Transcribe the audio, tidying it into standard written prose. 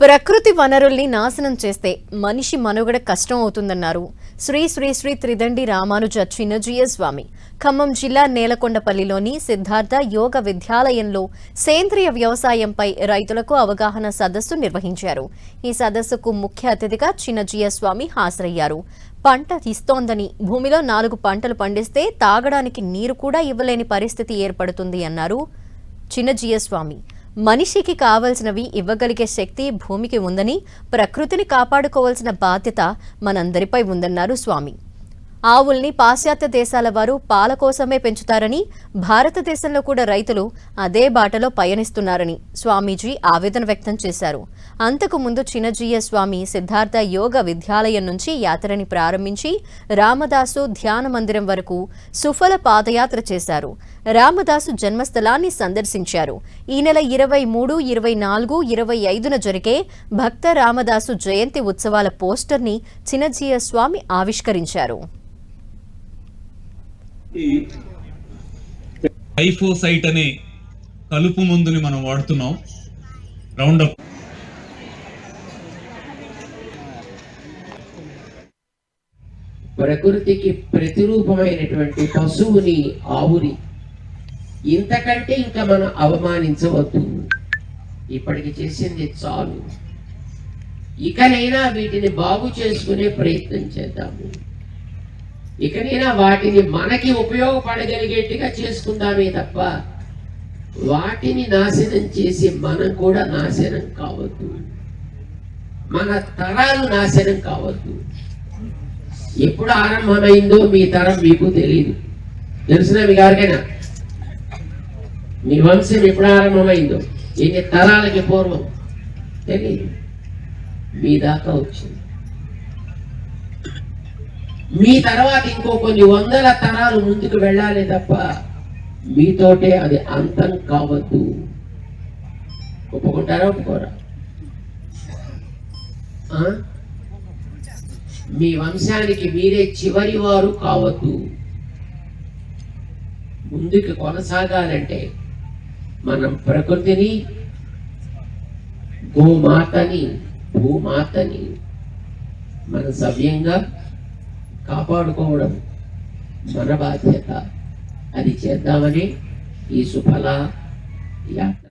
ప్రకృతి వనరుల్ని నాశనం చేస్తే మనిషి మనుగడ కష్టం అవుతుందన్నారు శ్రీ శ్రీ శ్రీ త్రిదండి రామానుజ చిన్నజీయ స్వామి. ఖమ్మం జిల్లా నేలకొండపల్లిలోని సిద్ధార్థ యోగ విద్యాలయంలో సేంద్రియ వ్యవసాయంపై రైతులకు అవగాహన సదస్సు నిర్వహించారు. ఈ సదస్సుకు ముఖ్య అతిథిగా చిన్నజీయ స్వామి హాజరయ్యారు. పంట ఇస్తోందని భూమిలో 4 పంటలు పండిస్తే తాగడానికి నీరు కూడా ఇవ్వలేని పరిస్థితి ఏర్పడుతుంది అన్నారు చిన్నజీయ స్వామి. మనిషికి కావలసినవి ఇవ్వగలిగే శక్తి భూమికి ఉందని, ప్రకృతిని కాపాడుకోవాల్సిన బాధ్యత మనందరిపై ఉందన్నారు స్వామి. ఆవుల్ని పాశ్చాత్య దేశాల వారు పాల కోసమే పెంచుతారని, భారతదేశంలో కూడా రైతులు అదే బాటలో పయనిస్తున్నారని స్వామీజీ ఆవేదన వ్యక్తం చేశారు. అంతకు ముందు చిన్నజీయ స్వామి సిద్ధార్థ యోగ విద్యాలయం నుంచి యాత్రని ప్రారంభించి రామదాసు ధ్యాన మందిరం వరకు సుఫల పాదయాత్ర చేశారు. రామదాసు జన్మస్థలాన్ని సందర్శించారు. ఈ నెల 23, 24, 25న జరిగే భక్త రామదాసు జయంతి ఉత్సవాల పోస్టర్ని చిన్నజీయ స్వామి ఆవిష్కరించారు. గ్లైఫోసైట్ అనే కలుపు మందుని మనం వాడుతున్నాం. రౌండప్ ప్రకృతికి ప్రతిరూపమైనటువంటి పశువుని, ఆవుని ఇంతకంటే ఇంకా మనం అవమానించవద్దు. ఇప్పటికి చేసింది చాలు. ఇకనైనా వీటిని బాగు చేసుకునే ప్రయత్నం చేద్దాము. ఇకనైనా వాటిని మనకి ఉపయోగపడగలిగేట్టుగా చేసుకుందామే తప్ప వాటిని నాశనం చేసి మనం కూడా నాశనం కావద్దు. మన తరాలు నాశనం కావద్దు. ఎప్పుడు ఆరంభమైందో మీ తరం మీకు తెలియదు. తెలిసిన మీ గారికైనా మీ వంశం ఎప్పుడు ఆరంభమైందో, ఎన్ని తరాలకి పూర్వం తెలియదు. మీ దాకా వచ్చింది. మీ తర్వాత ఇంకో కొన్ని వందల తరాలు ముందుకు వెళ్ళాలి తప్ప మీతోటే అది అంతం కావద్దు. ఒప్పుకుంటారా? ఒప్పుకోరా? మీ వంశానికి మీరే చివరి వారు కావద్దు. ముందుకు కొనసాగాలంటే మనం ప్రకృతిని, గోమాతని, భూమాతని మనం సవ్యంగా కాపాడుకోవడం మన బాధ్యత. అది చేద్దామని ఈ సుఫల యాత్ర.